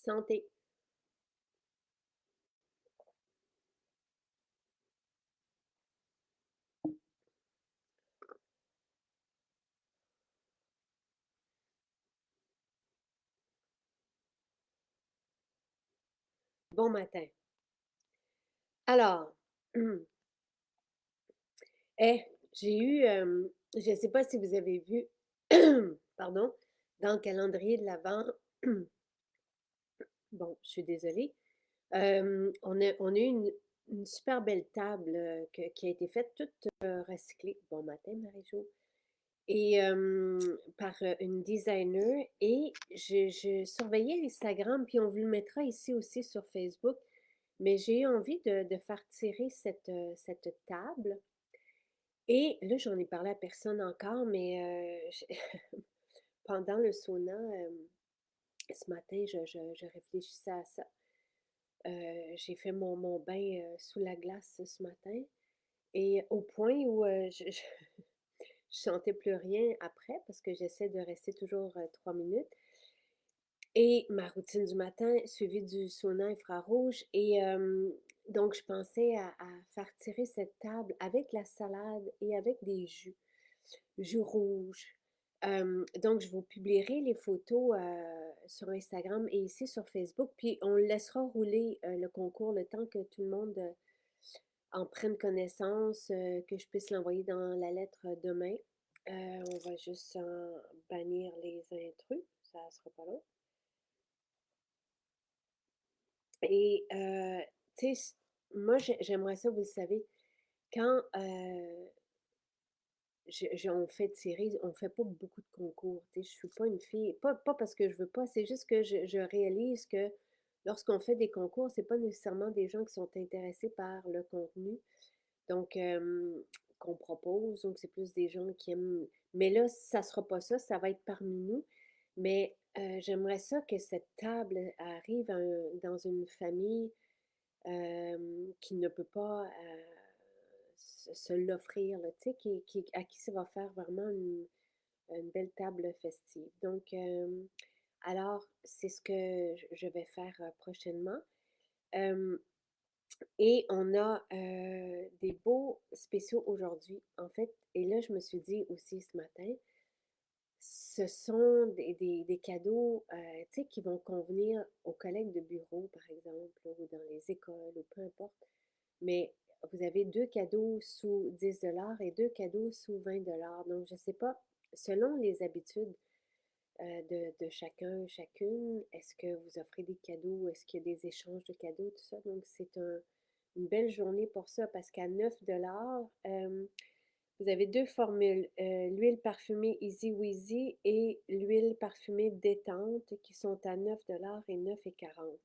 Santé. Bon matin. Alors, eh, j'ai eu, je ne sais pas si vous avez vu, pardon, dans le calendrier de l'Avent, bon, je suis désolée, on a eu une super belle table qui a été faite, toute recyclée. Bon matin, Marie-Jo. Et par une designer. Et je surveillais Instagram, puis on vous le mettra ici aussi sur Facebook. Mais j'ai eu envie de faire tirer cette table. Et là, j'en ai parlé à personne encore, mais pendant le sauna, ce matin, je réfléchissais à ça. J'ai fait mon bain sous la glace ce matin. Et au point où je sentais plus rien après, parce que j'essaie de rester toujours 3 minutes. Et ma routine du matin, suivie du sauna infrarouge. Et donc, je pensais à faire tirer cette table avec la salade et avec des jus rouges. Donc, je vous publierai les photos sur Instagram et ici sur Facebook. Puis, on laissera rouler le concours le temps que tout le monde en prenne connaissance, que je puisse l'envoyer dans la lettre demain. On va juste en bannir les intrus, ça sera pas long. Et, tu sais, moi, j'aimerais ça, vous le savez, quand on fait tirer, on fait pas beaucoup de concours. Tu sais, je suis pas une fille, pas parce que je veux pas, c'est juste que je réalise que lorsqu'on fait des concours, c'est pas nécessairement des gens qui sont intéressés par le contenu, donc qu'on propose. Donc, c'est plus des gens qui aiment. Mais là, ça sera pas ça, ça va être parmi nous. Mais j'aimerais ça que cette table arrive dans une famille qui ne peut pas se l'offrir, là, tu sais, à qui ça va faire vraiment une belle table festive. Donc, alors, c'est ce que je vais faire prochainement. Euh, et on a des beaux spéciaux aujourd'hui, en fait. Et là, je me suis dit aussi ce matin, ce sont des cadeaux, tu sais, qui vont convenir aux collègues de bureau, par exemple, ou dans les écoles, ou peu importe. Mais vous avez deux cadeaux sous 10 $ et deux cadeaux sous 20 $. Donc, je ne sais pas, selon les habitudes de chacun, chacune, est-ce que vous offrez des cadeaux? Est-ce qu'il y a des échanges de cadeaux, tout ça? Donc, c'est une belle journée pour ça parce qu'à 9 $, vous avez deux formules, l'huile parfumée Easy Weezy et l'huile parfumée détente qui sont à 9 $ et 9,40 $.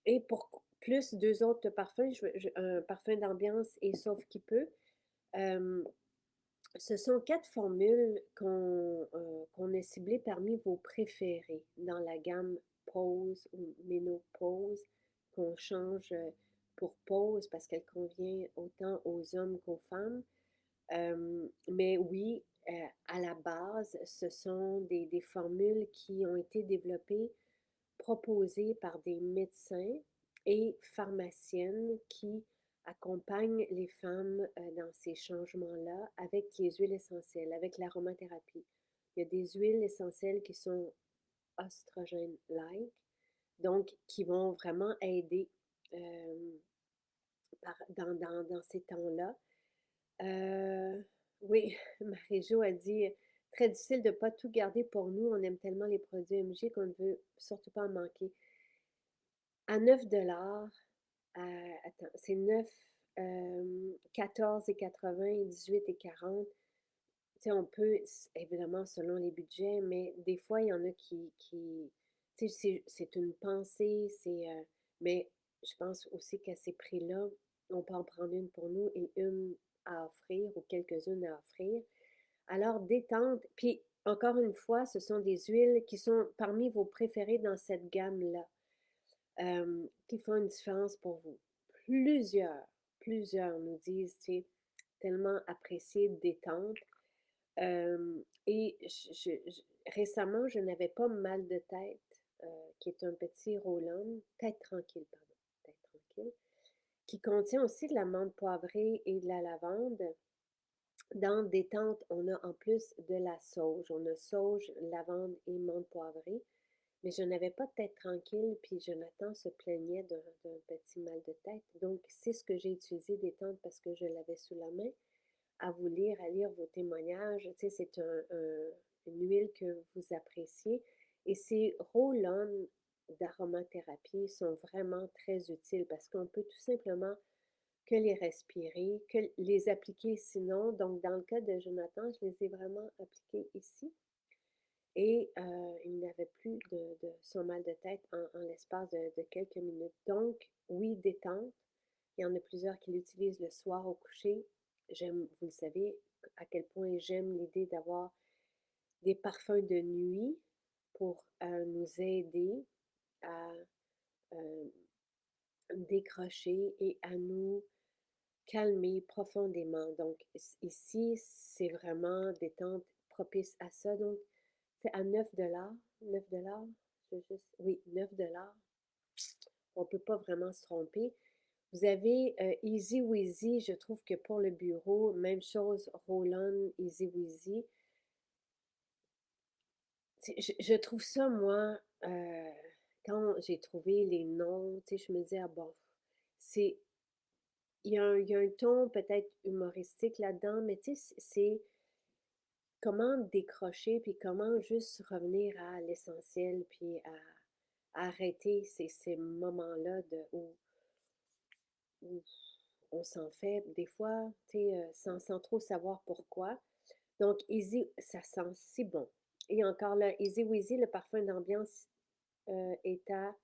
Et pour plus deux autres parfums, un parfum d'ambiance et sauf qui peut, euh, ce sont quatre formules qu'on a ciblées parmi vos préférés dans la gamme Pose ou Ménopause, qu'on change pour Pause parce qu'elle convient autant aux hommes qu'aux femmes. Mais oui, à la base, ce sont des formules qui ont été développées, proposées par des médecins et pharmaciennes qui accompagnent les femmes dans ces changements-là avec les huiles essentielles, avec l'aromathérapie. Il y a des huiles essentielles qui sont oestrogène-like, donc qui vont vraiment aider euh, dans ces temps-là. Oui, Marie-Jo a dit très difficile de ne pas tout garder pour nous. On aime tellement les produits MG qu'on ne veut surtout pas en manquer. À 9 $, attends, c'est 9, 14,80, 18,40. Tu sais, on peut, évidemment, selon les budgets, mais des fois, il y en a tu sais, c'est une pensée, mais je pense aussi qu'à ces prix-là, on peut en prendre une pour nous et une à offrir ou quelques-unes à offrir. Alors, détente, puis encore une fois, ce sont des huiles qui sont parmi vos préférées dans cette gamme-là, qui font une différence pour vous. Plusieurs, plusieurs nous disent, tu sais, tellement apprécié détente. Et récemment, je n'avais pas mal de tête. qui est un petit roll-on, tête tranquille, pardon, tête tranquille, qui contient aussi de la menthe poivrée et de la lavande. Dans détente, on a en plus de la sauge. On a sauge, lavande et menthe poivrée. Mais je n'avais pas de tête tranquille, puis Jonathan se plaignait d'un petit mal de tête. Donc, c'est ce que j'ai utilisé détente parce que je l'avais sous la main. À vous lire, à lire vos témoignages. Tu sais, c'est une huile que vous appréciez. Et ces roll-on d'aromathérapie sont vraiment très utiles parce qu'on peut tout simplement que les respirer, que les appliquer sinon. Donc, dans le cas de Jonathan, je les ai vraiment appliqués ici. Et il n'avait plus de son mal de tête en l'espace de quelques minutes. Donc, oui, détente. Il y en a plusieurs qui l'utilisent le soir au coucher. J'aime, vous le savez, à quel point j'aime l'idée d'avoir des parfums de nuit pour nous aider à euh, décrocher et à nous calmer profondément. Donc, ici, c'est vraiment détente propice à ça. Donc, c'est à 9 $. 9 $. Oui, 9 $. On ne peut pas vraiment se tromper. Vous avez Easy Weezy, je trouve que pour le bureau, même chose, Roll-On, Easy Weezy. Je trouve ça, moi, quand j'ai trouvé les noms, je me dis, ah bon, c'est, il y a un ton peut-être humoristique là-dedans, mais c'est comment décrocher, puis comment juste revenir à l'essentiel, puis à arrêter ces moments-là où on s'en fait des fois, sans trop savoir pourquoi. Donc, Easy, ça sent si bon. Et encore là, Easy Weezy, le parfum d'ambiance est à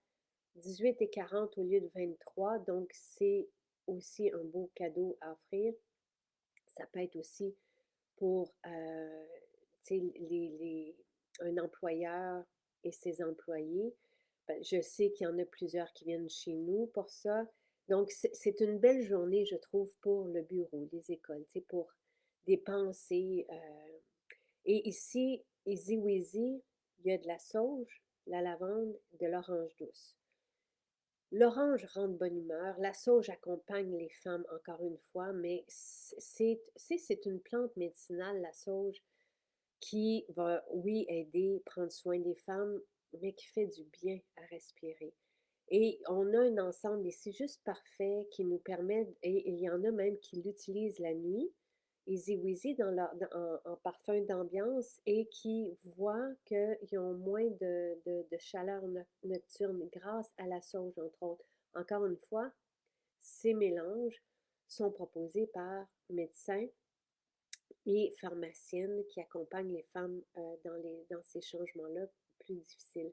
18,40 au lieu de 23. Donc, c'est aussi un beau cadeau à offrir. Ça peut être aussi pour un employeur et ses employés. Ben, je sais qu'il y en a plusieurs qui viennent chez nous pour ça. Donc, c'est une belle journée, je trouve, pour le bureau, les écoles, pour dépenser. Et ici, Easy Weezy, il y a de la sauge, la lavande, de l'orange douce. L'orange rend de bonne humeur, la sauge accompagne les femmes encore une fois, mais c'est une plante médicinale, la sauge, qui va, oui, aider, prendre soin des femmes, mais qui fait du bien à respirer. Et on a un ensemble ici juste parfait qui nous permet, et il y en a même qui l'utilisent la nuit, Easy Weezy en parfum d'ambiance et qui voient qu'ils ont moins de chaleur nocturne grâce à la sauge, entre autres. Encore une fois, ces mélanges sont proposés par médecins et pharmaciennes qui accompagnent les femmes dans ces changements-là plus difficiles.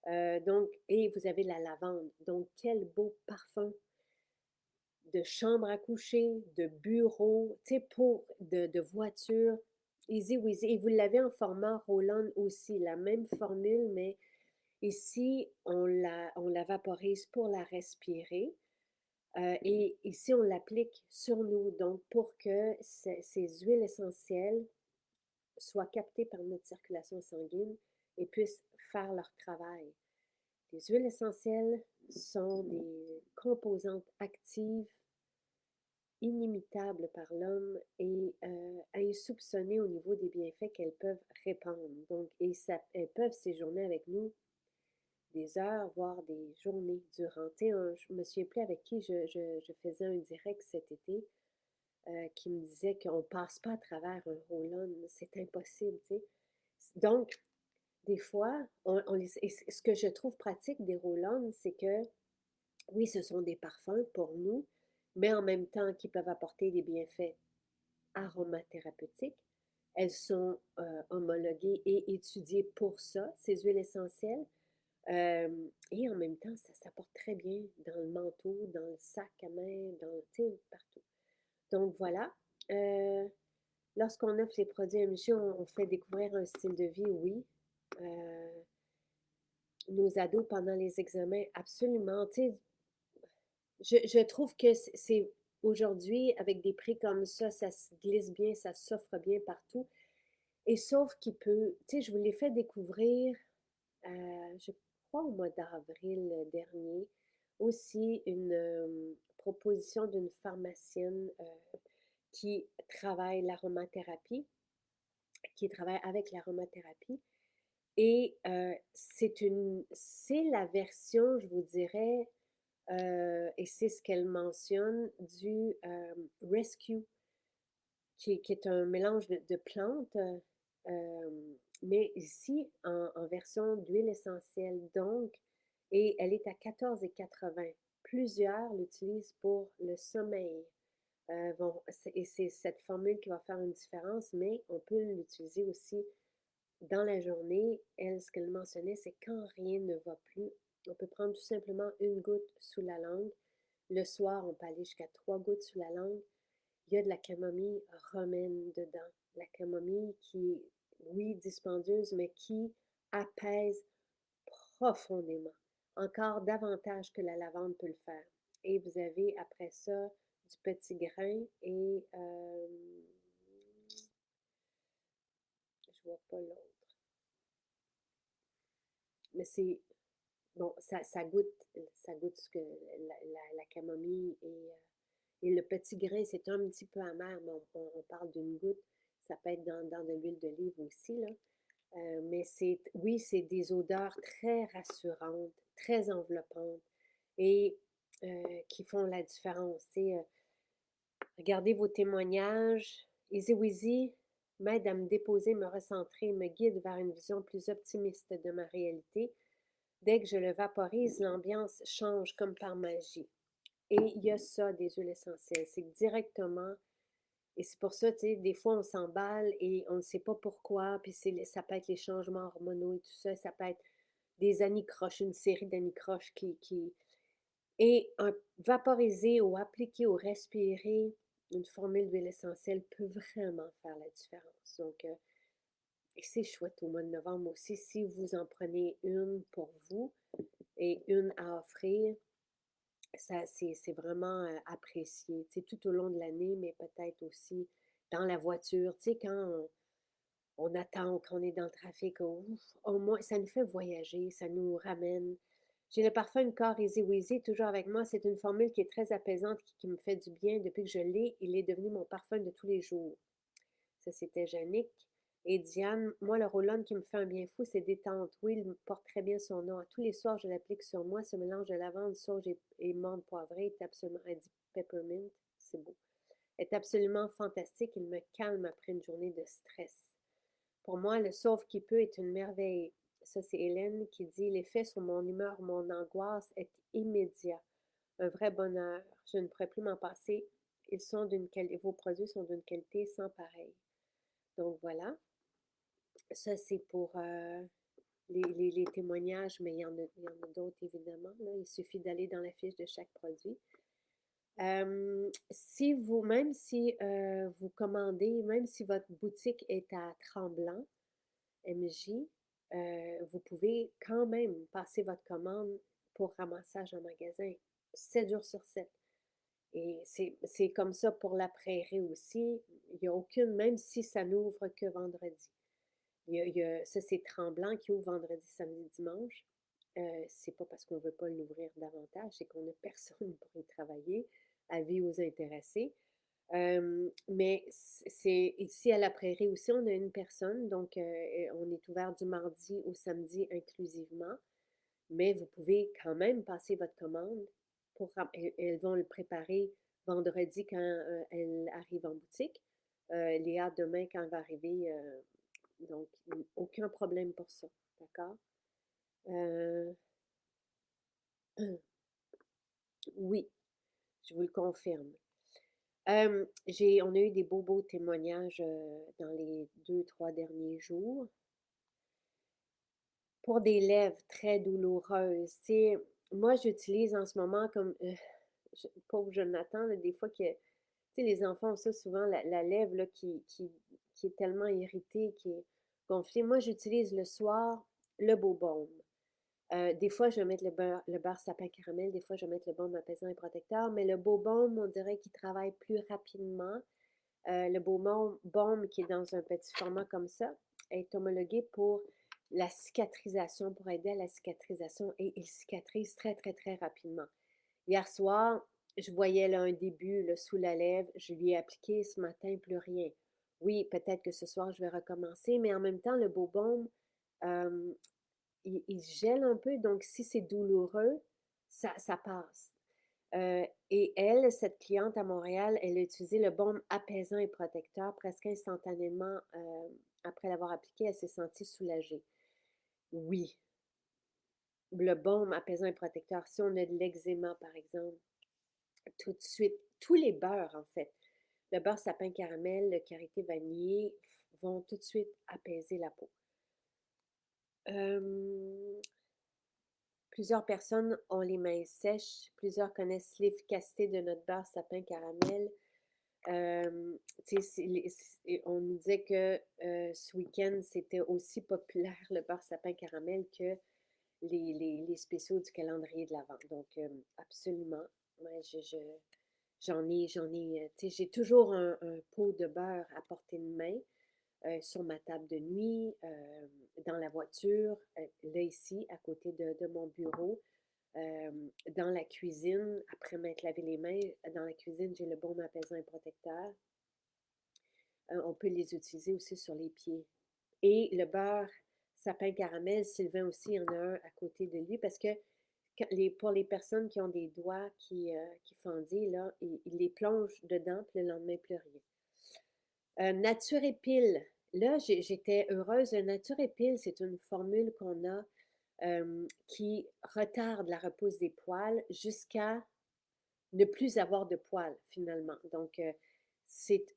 Et vous avez la lavande. Donc, quel beau parfum de chambre à coucher, de bureau, de voiture. Easy Weezy. Et vous l'avez en format Roland aussi, la même formule, mais ici, on la vaporise pour la respirer. Et ici, on l'applique sur nous, donc pour que ces huiles essentielles soient captées par notre circulation sanguine et puissent faire leur travail. Les huiles essentielles sont des composantes actives inimitables par l'homme et insoupçonnées au niveau des bienfaits qu'elles peuvent répandre. Donc, elles peuvent séjourner avec nous des heures, voire des journées durant. Je me souviens plus avec qui je faisais un direct cet été qui me disait qu'on ne passe pas à travers un roll-on. C'est impossible, tu sais. Donc, des fois, ce que je trouve pratique des roll-on, c'est que, oui, ce sont des parfums pour nous, mais en même temps qui peuvent apporter des bienfaits aromathérapeutiques. Elles sont homologuées et étudiées pour ça, ces huiles essentielles. Et en même temps, ça s'apporte très bien dans le manteau, dans le sac à main, partout. Donc voilà. Euh, Lorsqu'on offre les produits MJ, on fait découvrir un style de vie, oui. Euh, nos ados pendant les examens, absolument. Je trouve que c'est aujourd'hui, avec des prix comme ça se glisse bien, ça s'offre bien partout. Et sauf qu'il peut, je vous l'ai fait découvrir, je crois au mois d'avril dernier, aussi une proposition d'une pharmacienne qui travaille l'aromathérapie, qui travaille avec l'aromathérapie. Et c'est la version, je vous dirais, et c'est ce qu'elle mentionne, du Rescue, qui est un mélange de plantes, mais ici en version d'huile essentielle. Donc, et elle est à 14,80. Plusieurs l'utilisent pour le sommeil. Et c'est cette formule qui va faire une différence, mais on peut l'utiliser aussi dans la journée. Elle, ce qu'elle mentionnait, c'est quand rien ne va plus, on peut prendre tout simplement une goutte sous la langue. Le soir, on peut aller jusqu'à 3 gouttes sous la langue. Il y a de la camomille romaine dedans. La camomille qui est, oui, dispendieuse, mais qui apaise profondément, encore davantage que la lavande peut le faire. Et vous avez après ça du petit grain et je vois pas l'autre. Mais c'est bon, ça goûte ce que la camomille et le petit grain, c'est un petit peu amer, mais on parle d'une goutte. Ça peut être dans de l'huile d'olive aussi, là. Mais oui, c'est des odeurs très rassurantes, très enveloppantes et qui font la différence. Regardez vos témoignages. Easy Weezy m'aide à me déposer, me recentrer, me guide vers une vision plus optimiste de ma réalité. Dès que je le vaporise, l'ambiance change comme par magie. Et il y a ça des huiles essentielles. C'est que directement, et c'est pour ça, tu sais, des fois on s'emballe et on ne sait pas pourquoi, puis ça peut être les changements hormonaux et tout ça, ça peut être des anicroches, une série d'anicroches Et vaporiser ou appliquer ou respirer une formule d'huile essentielle peut vraiment faire la différence. Donc, et c'est chouette au mois de novembre aussi, si vous en prenez une pour vous et une à offrir, ça, c'est vraiment apprécié, tu sais, tout au long de l'année, mais peut-être aussi dans la voiture, tu sais, quand on attend, quand on est dans le trafic, au moins, ça nous fait voyager, ça nous ramène. J'ai le parfum corps Easy Weezy toujours avec moi. C'est une formule qui est très apaisante, qui me fait du bien depuis que je l'ai. Il est devenu mon parfum de tous les jours. Ça, c'était Jannick. Et Diane, moi, le roll-on qui me fait un bien fou, c'est détente. Oui, il porte très bien son nom. Tous les soirs, je l'applique sur moi. Ce mélange de lavande, sauge et menthe poivrée est absolument, elle dit peppermint, c'est beau, est absolument fantastique. Il me calme après une journée de stress. Pour moi, le sauve qui peut est une merveille. Ça, c'est Hélène qui dit l'effet sur mon humeur, mon angoisse est immédiat. Un vrai bonheur. Je ne pourrais plus m'en passer. Vos produits sont d'une qualité sans pareil. Donc voilà. Ça, c'est pour les témoignages, mais il y en a d'autres évidemment. Là. Il suffit d'aller dans la fiche de chaque produit. Si vous, même si vous commandez, même si votre boutique est à Tremblant, MJ, vous pouvez quand même passer votre commande pour ramassage en magasin 7 jours sur 7. Et c'est comme ça pour la prairie aussi. Il n'y a aucune, même si ça n'ouvre que vendredi. Ça, c'est Tremblant qui ouvre vendredi, samedi, dimanche. C'est pas parce qu'on ne veut pas l'ouvrir davantage, c'est qu'on n'a personne pour y travailler. Avis aux intéressés. Mais c'est ici à la Prairie aussi, on a une personne, donc on est ouvert du mardi au samedi inclusivement, mais vous pouvez quand même passer votre commande elles vont le préparer vendredi quand elle arrive en boutique. Léa demain quand elle va arriver, donc aucun problème pour ça, d'accord? Euh, oui, je vous le confirme. On a eu des beaux témoignages dans les 2, 3 derniers jours. Pour des lèvres très douloureuses, moi j'utilise en ce moment comme, pauvre Jonathan, là, des fois que, tu sais, les enfants ont ça souvent, la lèvre là, qui est tellement irritée, qui est gonflée. Moi j'utilise le soir le beau baume. Des fois, je vais mettre le beurre sapin caramel, des fois, je vais mettre le baume apaisant et protecteur, mais le beau baume, on dirait qu'il travaille plus rapidement. Le beau baume qui est dans un petit format comme ça est homologué pour la cicatrisation, pour aider à la cicatrisation et il cicatrise très, très, très rapidement. Hier soir, je voyais là un début là, sous la lèvre, je lui ai appliqué ce matin, plus rien. Oui, peut-être que ce soir, je vais recommencer, mais en même temps, le beau baume, euh, il gèle un peu, donc si c'est douloureux, ça passe. Et elle, cette cliente à Montréal, elle a utilisé le baume apaisant et protecteur presque instantanément après l'avoir appliqué, elle s'est sentie soulagée. Oui, le baume apaisant et protecteur, si on a de l'eczéma par exemple, tout de suite, tous les beurres en fait, le beurre sapin caramel, le karité vanillé vont tout de suite apaiser la peau. Euh, Plusieurs personnes ont les mains sèches, plusieurs connaissent l'efficacité de notre beurre sapin caramel. On nous disait que ce week-end, c'était aussi populaire le beurre sapin caramel que les spéciaux du calendrier de l'Avent. Donc, absolument. Ouais, j'ai toujours un pot de beurre à portée de main sur ma table de nuit, dans la voiture, là ici, à côté de mon bureau. Euh, Dans la cuisine, après m'être lavé les mains, dans la cuisine, j'ai le baume apaisant et protecteur. On peut les utiliser aussi sur les pieds. Et le beurre sapin caramel, Sylvain aussi en a un à côté de lui parce que pour les personnes qui ont des doigts qui fendillent, là, il les plonge dedans, puis le lendemain, plus rien. Naturépile. Là, j'étais heureuse. Le Naturépile, c'est une formule qu'on a qui retarde la repousse des poils jusqu'à ne plus avoir de poils finalement. Donc,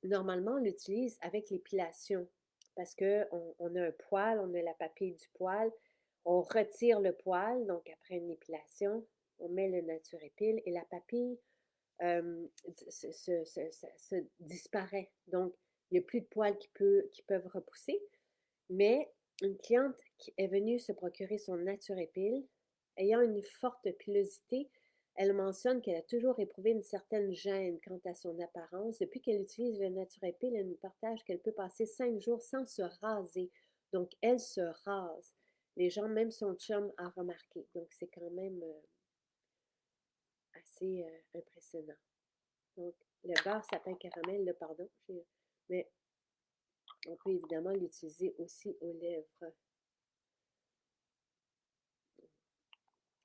normalement, on l'utilise avec l'épilation parce qu'on a un poil, on a la papille du poil, on retire le poil, donc après une épilation, on met le Naturépile et la papille se disparaît. Donc, il n'y a plus de poils qui peuvent repousser. Mais une cliente qui est venue se procurer son Naturépile, ayant une forte pilosité, elle mentionne qu'elle a toujours éprouvé une certaine gêne quant à son apparence. Depuis qu'elle utilise le Naturépile, elle nous partage qu'elle peut passer 5 jours sans se raser. Donc, elle se rase. Les gens, même son chum, a remarqué. Donc, c'est quand même assez impressionnant. Donc, le beurre sapin caramel, là, pardon, mais on peut évidemment l'utiliser aussi aux lèvres.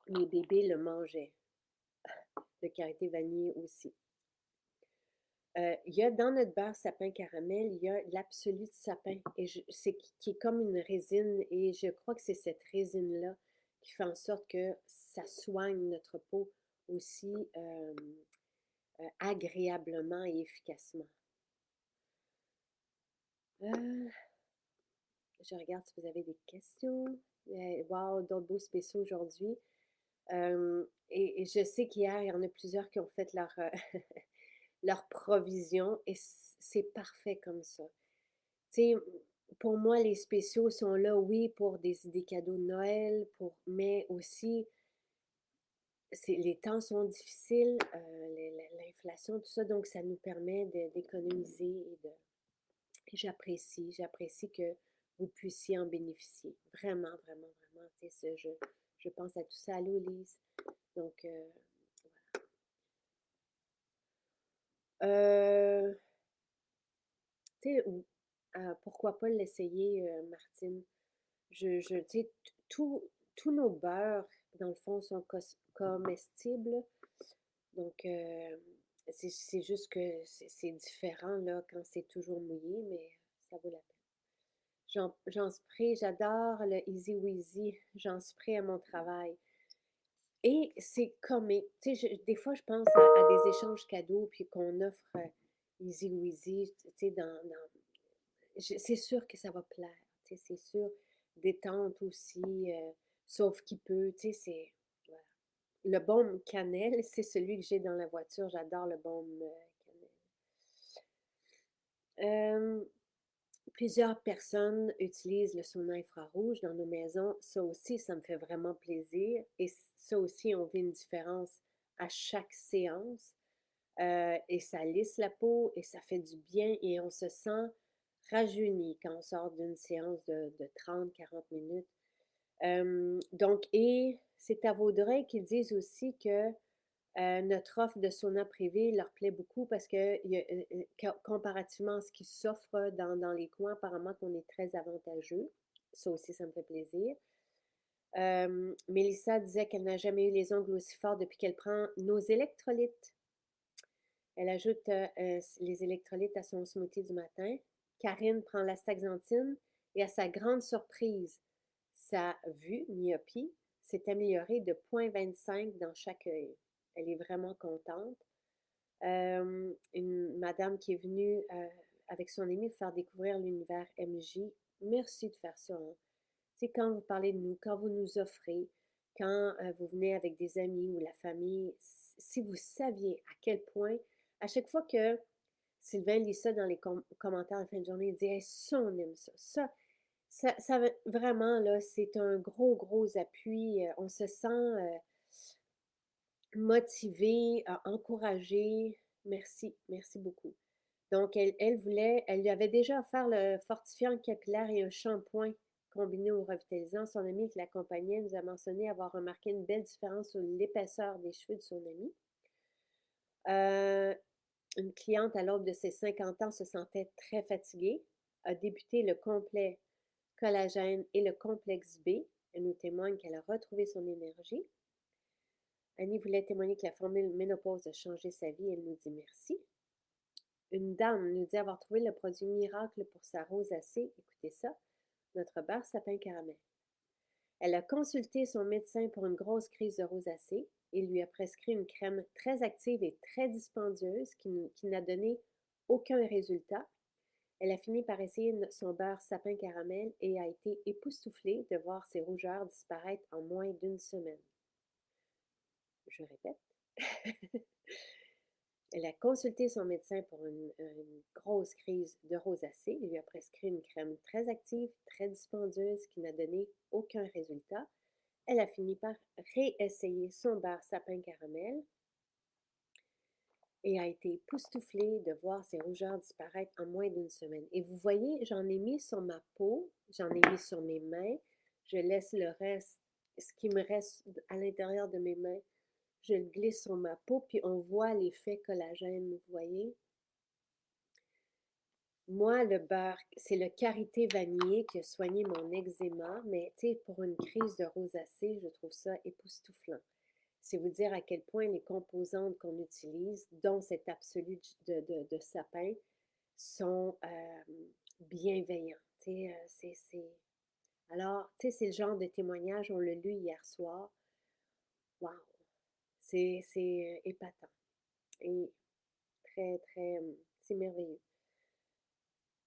Mes bébés le mangeaient. Le karité vanillé aussi. Il y a dans notre beurre sapin caramel, il y a l'absolu de sapin qui est comme une résine et je crois que c'est cette résine-là qui fait en sorte que ça soigne notre peau aussi agréablement et efficacement. Euh, je regarde si vous avez des questions. Wow, d'autres beaux spéciaux aujourd'hui. Et je sais qu'hier, il y en a plusieurs qui ont fait leur provision et c'est parfait comme ça. Tu sais, pour moi, les spéciaux sont là, oui, pour des cadeaux de Noël, mais aussi, les temps sont difficiles, l'inflation, tout ça, donc ça nous permet d'économiser j'apprécie que vous puissiez en bénéficier. Vraiment, vraiment, vraiment. Tu sais, je pense à tout ça. Allô, Lise? Donc, euh, tu sais, pourquoi pas l'essayer, Martine? Tu sais, tous nos beurres, dans le fond, sont comestibles. Donc, c'est juste que c'est différent, là, quand c'est toujours mouillé, mais ça vaut la peine. J'en spray, j'adore le Easy Weezy. J'en spray à mon travail. Et c'est comique. Tu sais, des fois, je pense à des échanges cadeaux, puis qu'on offre Easy Weezy, tu sais, c'est sûr que ça va plaire. Tu sais, c'est sûr. Détente aussi, sauf qui peut. Tu sais, voilà. Le baume cannelle, c'est celui que j'ai dans la voiture. J'adore le baume cannelle. Plusieurs personnes utilisent le sauna infrarouge dans nos maisons. Ça aussi, ça me fait vraiment plaisir. Et ça aussi, on vit une différence à chaque séance. Et ça lisse la peau et ça fait du bien et on se sent rajeuni quand on sort d'une séance de 30-40 minutes. Donc, et c'est à Vaudreuil qu'ils disent aussi que notre offre de sauna privé leur plaît beaucoup parce que comparativement à ce qui s'offre dans les coins, apparemment qu'on est très avantageux. Ça aussi, ça me fait plaisir. Mélissa disait qu'elle n'a jamais eu les ongles aussi forts depuis qu'elle prend nos électrolytes. Elle ajoute les électrolytes à son smoothie du matin. Karine prend la staxanthine et à sa grande surprise, sa vue, myopie, s'est améliorée de 0,25 dans chaque œil. Elle est vraiment contente. Une madame qui est venue avec son amie faire découvrir l'univers MJ. Merci de faire ça. Hein. C'est quand vous parlez de nous, quand vous nous offrez, quand vous venez avec des amis ou la famille, si vous saviez à quel point, à chaque fois que Sylvain lit ça dans les commentaires à la fin de journée, il dit hey, ça, on aime ça. Vraiment, là, c'est un gros, gros appui. On se sent motivé, encouragé. Merci, merci beaucoup. Donc, elle lui avait déjà offert le fortifiant capillaire et un shampoing combiné au revitalisant. Son ami qui l'accompagnait nous a mentionné avoir remarqué une belle différence sur l'épaisseur des cheveux de son ami. Une cliente à l'aube de ses 50 ans se sentait très fatiguée, a débuté le complet collagène et le complexe B. Elle nous témoigne qu'elle a retrouvé son énergie. Annie voulait témoigner que la formule ménopause a changé sa vie. Elle nous dit merci. Une dame nous dit avoir trouvé le produit miracle pour sa rosacée. Écoutez ça, notre beurre sapin caramel. Elle a consulté son médecin pour une grosse crise de rosacée. Il lui a prescrit une crème très active et très dispendieuse qui n'a donné aucun résultat. Elle a fini par essayer son beurre sapin caramel et a été époustouflée de voir ses rougeurs disparaître en moins d'une semaine. Je répète. Elle a consulté son médecin pour une grosse crise de rosacée. Il lui a prescrit une crème très active, très dispendieuse qui n'a donné aucun résultat. Elle a fini par réessayer son beurre sapin caramel et a été époustouflée de voir ses rougeurs disparaître en moins d'une semaine. Et vous voyez, j'en ai mis sur ma peau, j'en ai mis sur mes mains. Je laisse le reste, ce qui me reste à l'intérieur de mes mains, je le glisse sur ma peau, puis on voit l'effet collagène, vous voyez. Moi, le beurre, c'est le karité vanillé qui a soigné mon eczéma, mais tu sais, pour une crise de rosacée, je trouve ça époustouflant. C'est vous dire à quel point les composantes qu'on utilise, dont cet absolu de sapin, sont bienveillants. Alors, tu sais, c'est le genre de témoignage, on l'a lu hier soir. Wow! C'est épatant. Et très, très, c'est merveilleux.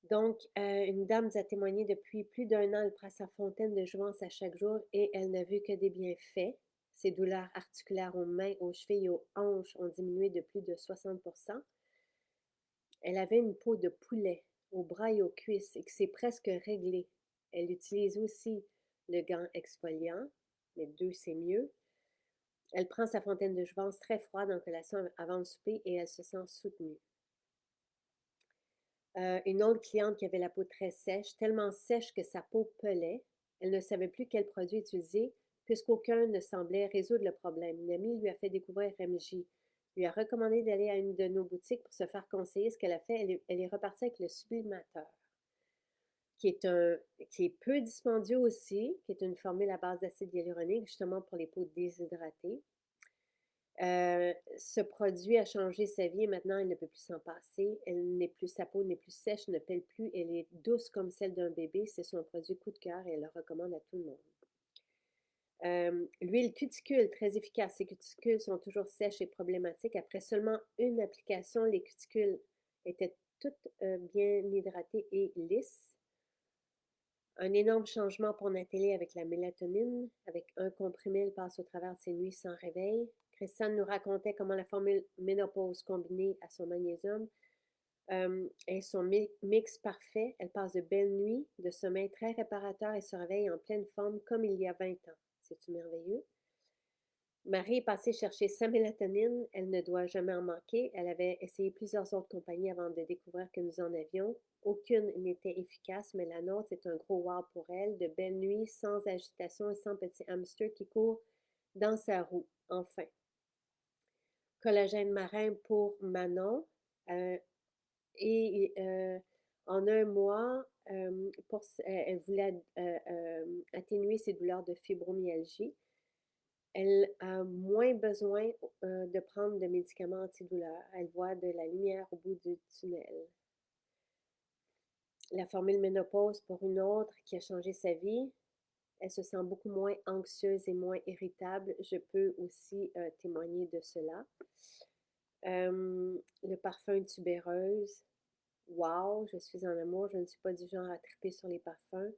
Donc, une dame nous a témoigné depuis plus d'un an, elle prend sa fontaine de jouvence à chaque jour et elle n'a vu que des bienfaits. Ses douleurs articulaires aux mains, aux chevilles et aux hanches ont diminué de plus de 60%. Elle avait une peau de poulet aux bras et aux cuisses et que c'est presque réglé. Elle utilise aussi le gant exfoliant, mais 2 c'est mieux. Elle prend sa fontaine de jouvence très froide en collation avant le souper et elle se sent soutenue. Une autre cliente qui avait la peau très sèche, tellement sèche que sa peau pelait. Elle ne savait plus quel produit utiliser puisqu'aucun ne semblait résoudre le problème. Une amie lui a fait découvrir MJ, lui a recommandé d'aller à une de nos boutiques pour se faire conseiller. Ce qu'elle a fait, elle est repartie avec le sublimateur, qui est peu dispendieux aussi, qui est une formule à base d'acide hyaluronique, justement pour les peaux déshydratées. Ce produit a changé sa vie et maintenant elle ne peut plus s'en passer. Sa peau n'est plus sèche, ne pèle plus, elle est douce comme celle d'un bébé. C'est son produit coup de cœur et elle le recommande à tout le monde. L'huile cuticule, très efficace. Ces cuticules sont toujours sèches et problématiques. Après seulement une application, les cuticules étaient toutes bien hydratées et lisses. Un énorme changement pour Nathalie avec la mélatonine. Avec un comprimé, elle passe au travers de ses nuits sans réveil. Christiane nous racontait comment la formule ménopause combinée à son magnésium est son mix parfait. Elle passe de belles nuits, de sommeil très réparateur et se réveille en pleine forme comme il y a 20 ans. C'est-tu merveilleux? Marie est passée chercher sa mélatonine. Elle ne doit jamais en manquer. Elle avait essayé plusieurs autres compagnies avant de découvrir que nous en avions. Aucune n'était efficace, mais la nôtre, c'est un gros wow pour elle. De belles nuits, sans agitation et sans petit hamster qui court dans sa roue. Enfin. Collagène marin pour Manon. Euh, et en un mois, elle voulait atténuer ses douleurs de fibromyalgie. Elle a moins besoin de prendre de médicaments antidouleurs. Elle voit de la lumière au bout du tunnel. La formule ménopause pour une autre qui a changé sa vie. Elle se sent beaucoup moins anxieuse et moins irritable. Je peux aussi témoigner de cela. Le parfum tubéreuse. Wow, je suis en amour. Je ne suis pas du genre à triper sur les parfums.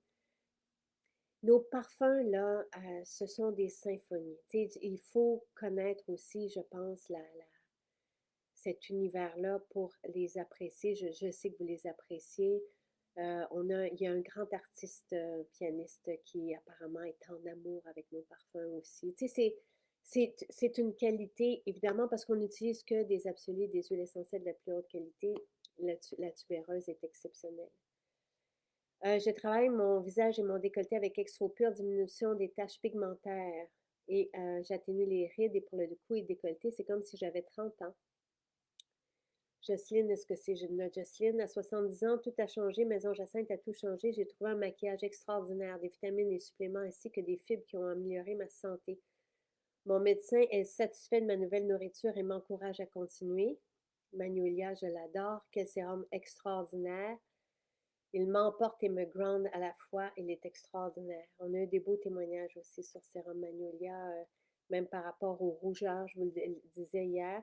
Nos parfums, là, ce sont des symphonies. Tu sais, il faut connaître aussi, je pense, cet univers-là pour les apprécier. Je sais que vous les appréciez. Il y a un grand artiste pianiste qui apparemment est en amour avec nos parfums aussi. Tu sais, c'est une qualité, évidemment, parce qu'on n'utilise que des absolus, des huiles essentielles de la plus haute qualité. La tubéreuse est exceptionnelle. Je travaille mon visage et mon décolleté avec Exfo Pure, diminution des taches pigmentaires. Et j'atténue les rides et pour le cou et décolleté, c'est comme si j'avais 30 ans. Jocelyne, est-ce que c'est notre Jocelyne? À 70 ans, tout a changé. Maison Jacinthe a tout changé. J'ai trouvé un maquillage extraordinaire, des vitamines et suppléments ainsi que des fibres qui ont amélioré ma santé. Mon médecin est satisfait de ma nouvelle nourriture et m'encourage à continuer. Magnolia, je l'adore. Quel sérum extraordinaire. Il m'emporte et me ground à la fois. Il est extraordinaire. On a eu des beaux témoignages aussi sur Sérum Magnolia, même par rapport au rougeur, je vous le disais hier.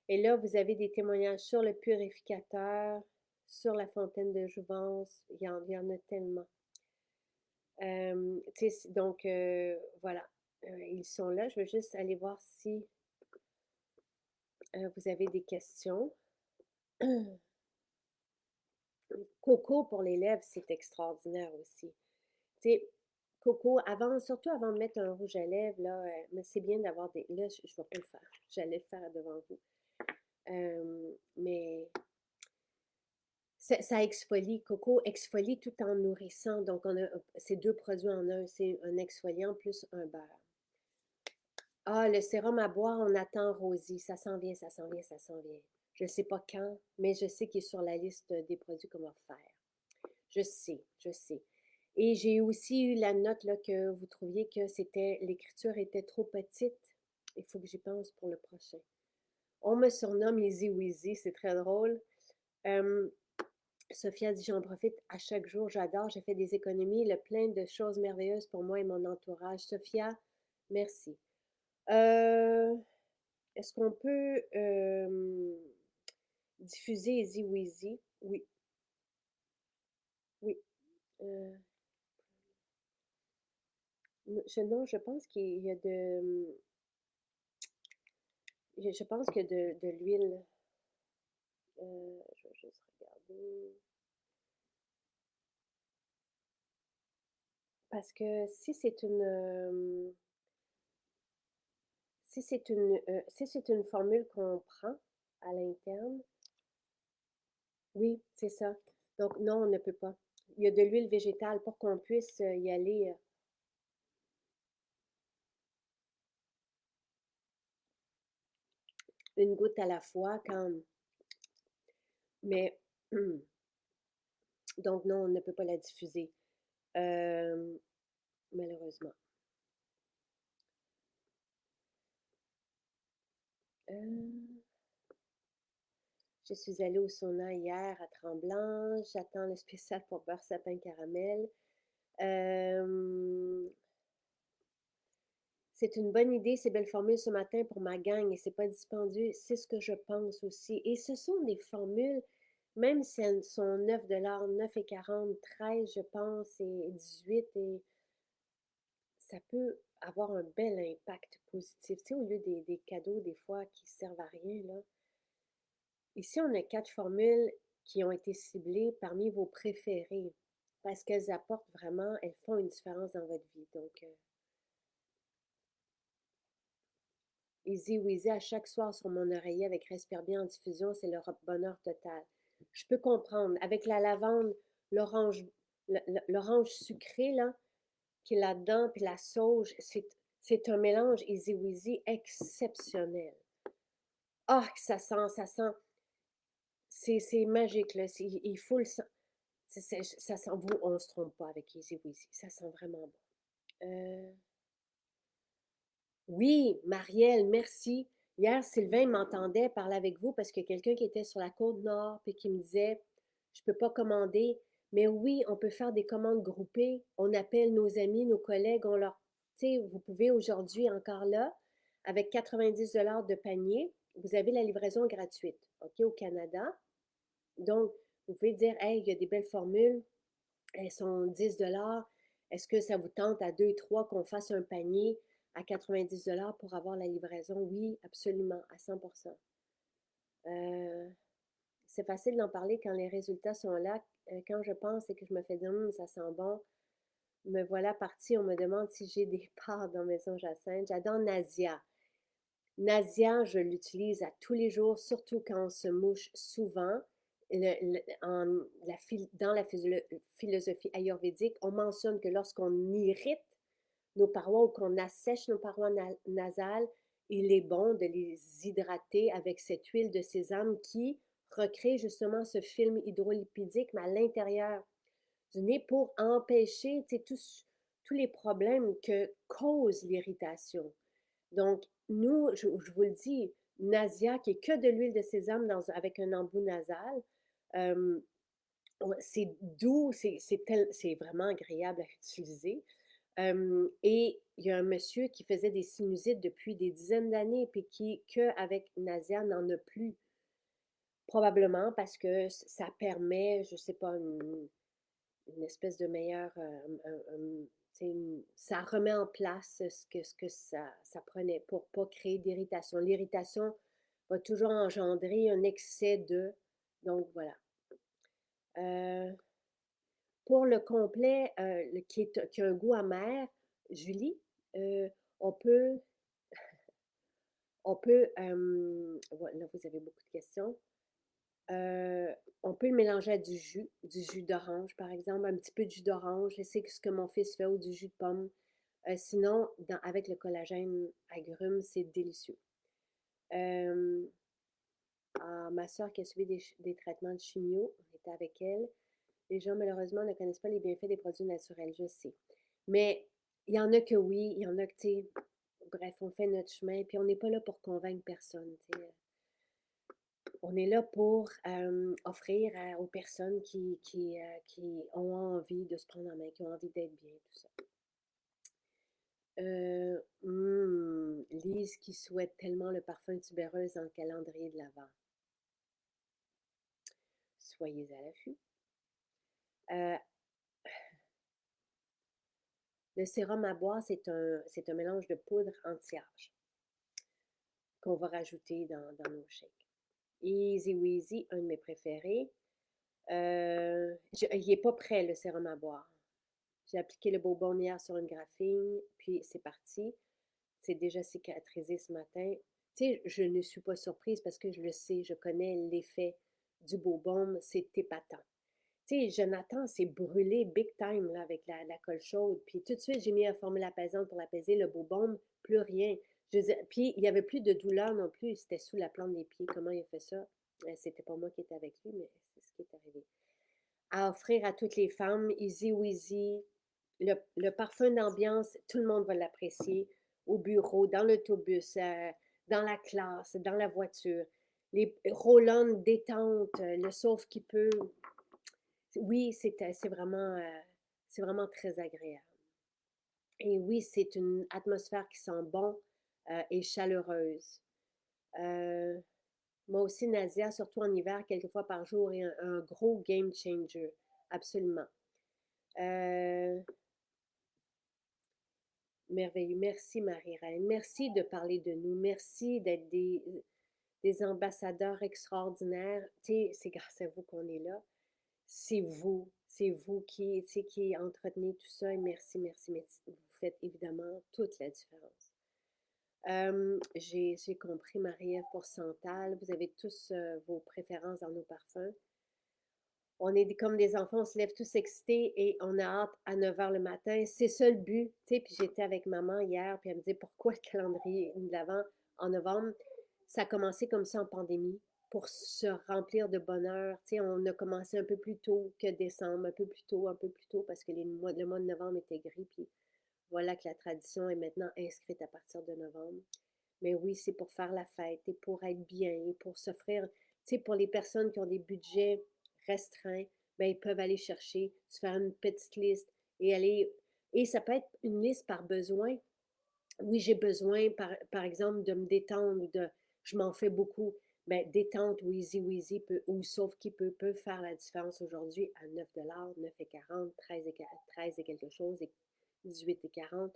Et là, vous avez des témoignages sur le purificateur, sur la fontaine de jouvence. Il y en a tellement. Donc, voilà. Ils sont là. Je veux juste aller voir si vous avez des questions. Coco pour les lèvres, c'est extraordinaire aussi. Tu sais, Coco, surtout avant de mettre un rouge à lèvres, là, mais c'est bien d'avoir des. Là, je ne vais pas le faire. J'allais le faire devant vous. Mais ça exfolie. Coco exfolie tout en nourrissant. Donc, c'est deux produits en un. C'est un exfoliant plus un beurre. Ah, le sérum à boire, on attend Rosie. Ça s'en vient, ça s'en vient, ça s'en vient. Je ne sais pas quand, mais je sais qu'il est sur la liste des produits qu'on va faire. Je sais, je sais. Et j'ai aussi eu la note là, que vous trouviez que l'écriture était trop petite. Il faut que j'y pense pour le prochain. On me surnomme Easy Weezy, c'est très drôle. Sophia dit, j'en profite à chaque jour, j'adore, j'ai fait des économies, le plein de choses merveilleuses pour moi et mon entourage. Sophia, merci. Est-ce qu'on peut diffuser Easy Weezy? Oui, oui. Euh, non, je pense qu'il y a je pense que de l'huile. Je vais juste regarder. Parce que si c'est une formule qu'on prend à l'interne, oui, c'est ça. Donc non, on ne peut pas. Il y a de l'huile végétale pour qu'on puisse y aller une goutte à la fois quand. Mais donc non, on ne peut pas la diffuser. euh, Malheureusement. Euh, je suis allée au sauna hier à Tremblant. J'attends le spécial pour beurre sapin caramel. C'est une bonne idée, ces belles formules ce matin pour ma gang et c'est pas dispendieux. C'est ce que je pense aussi. Et ce sont des formules, même si elles sont 9 $, 9,40, 13, je pense, et 18, et ça peut avoir un bel impact positif. Tu sais, au lieu des cadeaux, des fois, qui servent à rien, là. Ici, on a 4 formules qui ont été ciblées parmi vos préférées parce qu'elles apportent vraiment, elles font une différence dans votre vie. Donc, Easy Weezy à chaque soir sur mon oreiller avec Respire bien en diffusion, c'est le bonheur total. Je peux comprendre. Avec la lavande, l'orange, l'orange sucré, là, qui est là-dedans, puis la sauge, c'est un mélange Easy Weezy exceptionnel. Ah, que ça sent, c'est magique, là. Il faut le ça sent, vous, on se trompe pas avec Easy Weezy. Ça sent vraiment bon. Oui, Marielle, merci. Hier, Sylvain m'entendait parler avec vous parce que quelqu'un qui était sur la côte nord puis qui me disait, je peux pas commander, mais oui, on peut faire des commandes groupées. On appelle nos amis, nos collègues, on leur, tu sais, vous pouvez aujourd'hui encore là, avec 90 $ de panier, vous avez la livraison gratuite, OK, au Canada. Donc, vous pouvez dire, hey, il y a des belles formules, elles sont 10 $. Est-ce que ça vous tente à 2, 3 qu'on fasse un panier à 90 $ pour avoir la livraison? Oui, absolument, à 100%. C'est facile d'en parler quand les résultats sont là. Quand je pense et que je me fais dire, ça sent bon, me voilà partie. On me demande si j'ai des parts dans Maison Jacinthe. J'adore Nasia. Nasia, je l'utilise à tous les jours, surtout quand on se mouche souvent. Dans la philosophie ayurvédique, on mentionne que lorsqu'on irrite nos parois ou qu'on assèche nos parois nasales, il est bon de les hydrater avec cette huile de sésame qui recrée justement ce film hydrolipidique, mais à l'intérieur du nez pour empêcher tous les problèmes que cause l'irritation. Donc, nous, je vous le dis, Nasia, qui est que de l'huile de sésame avec un embout nasal, euh, c'est doux, c'est vraiment agréable à utiliser. Et il y a un monsieur qui faisait des sinusites depuis des dizaines d'années, puis qui, qu'avec Nasia, n'en a plus. Probablement parce que ça permet, je sais pas, une espèce de meilleure, ça remet en place ce que ça prenait pour pas créer d'irritation. L'irritation va toujours engendrer un excès de, donc voilà. Euh, pour le complet, qui a un goût amer, Julie, euh, on peut, voilà, vous avez beaucoup de questions. Euh, on peut le mélanger à du jus d'orange, par exemple, un petit peu de jus d'orange. Je sais que ce que mon fils fait ou du jus de pomme. Sinon, avec le collagène agrumes, c'est délicieux. Euh, Ma soeur qui a suivi des traitements de chimio, on était avec elle. Les gens, malheureusement, ne connaissent pas les bienfaits des produits naturels, je sais. Mais il y en a que oui, il y en a que, tu sais, bref, on fait notre chemin, puis on n'est pas là pour convaincre personne, tu sais. On est là pour offrir aux personnes qui ont envie de se prendre en main, qui ont envie d'être bien, tout ça. Lise qui souhaite tellement le parfum tubéreuse dans le calendrier de l'Avent. Soyez à l'affût. Euh, le sérum à boire, c'est un mélange de poudre anti-âge qu'on va rajouter dans nos shakes. Easy Weezy, un de mes préférés. Il n'est pas prêt, le sérum à boire. J'ai appliqué le Bobon hier sur une graphine, puis c'est parti. C'est déjà cicatrisé ce matin. Tu sais, je ne suis pas surprise parce que je le sais, je connais l'effet du Bobon, c'est épatant. Tu sais, Jonathan s'est brûlé big time là, avec la colle chaude. Puis tout de suite, j'ai mis la formule apaisante pour l'apaiser. Le Bobon, plus rien. Puis il n'y avait plus de douleur non plus. C'était sous la plante des pieds. Comment il a fait ça? C'était pas moi qui étais avec lui, mais c'est ce qui est arrivé. À offrir à toutes les femmes, Easy Weezy, le parfum d'ambiance, tout le monde va l'apprécier. Au bureau, dans l'autobus, dans la classe, dans la voiture. Les roll-on détente, le sauve qui peut. Oui, c'est vraiment très agréable. Et oui, c'est une atmosphère qui sent bon et chaleureuse. Euh, Moi aussi, Nasia, surtout en hiver, quelques fois par jour, est un gros game changer. Absolument. Euh, Merveilleux. Merci, Marie-Reine. Merci de parler de nous. Merci d'être des ambassadeurs extraordinaires. Tu sais, c'est grâce à vous qu'on est là. C'est vous qui, tu sais, qui entretenez tout ça. Et merci, merci, merci. Vous faites évidemment toute la différence. J'ai compris, Marie-Ève, pour Santal. Vous avez tous vos préférences dans nos parfums. On est comme des enfants, on se lève tous excités et on a hâte à 9 heures le matin. C'est ça le but. Tu sais, puis j'étais avec maman hier, puis elle me disait pourquoi le calendrier de l'Avent en novembre. Ça a commencé comme ça en pandémie pour se remplir de bonheur. Tu sais, on a commencé un peu plus tôt que décembre, un peu plus tôt, parce que le mois de novembre était gris. Puis voilà que la tradition est maintenant inscrite à partir de novembre. Mais oui, c'est pour faire la fête et pour être bien et pour s'offrir, tu sais, pour les personnes qui ont des budgets restreints, ben, ils peuvent aller chercher, se faire une petite liste et aller, et ça peut être une liste par besoin. Oui, j'ai besoin, par exemple, de me détendre, je m'en fais beaucoup. Ben, détente ou Easy Weezy ou Sauf qui peut faire la différence aujourd'hui à 9 $, 9,40, 13 et quelque chose, et 18,40.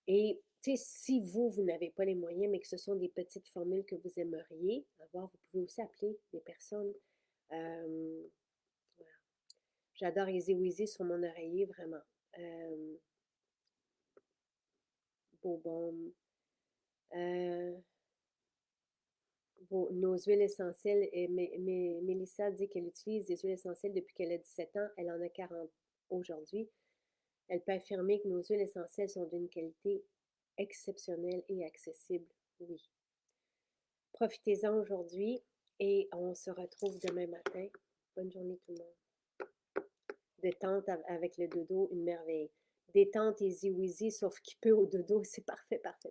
Et tu sais, si vous n'avez pas les moyens, mais que ce sont des petites formules que vous aimeriez avoir, vous pouvez aussi appeler des personnes. Euh, voilà. J'adore Easy Weezy sur mon oreiller, vraiment. Euh, Bobaume. Euh, nos huiles essentielles, et Mélissa dit qu'elle utilise des huiles essentielles depuis qu'elle a 17 ans. Elle en a 40 aujourd'hui. Elle peut affirmer que nos huiles essentielles sont d'une qualité exceptionnelle et accessible. Oui. Profitez-en aujourd'hui et on se retrouve demain matin. Bonne journée tout le monde. Détente avec le dodo, une merveille. Détente easy weasy, sauf qu'il peut au dodo, c'est parfait, parfait.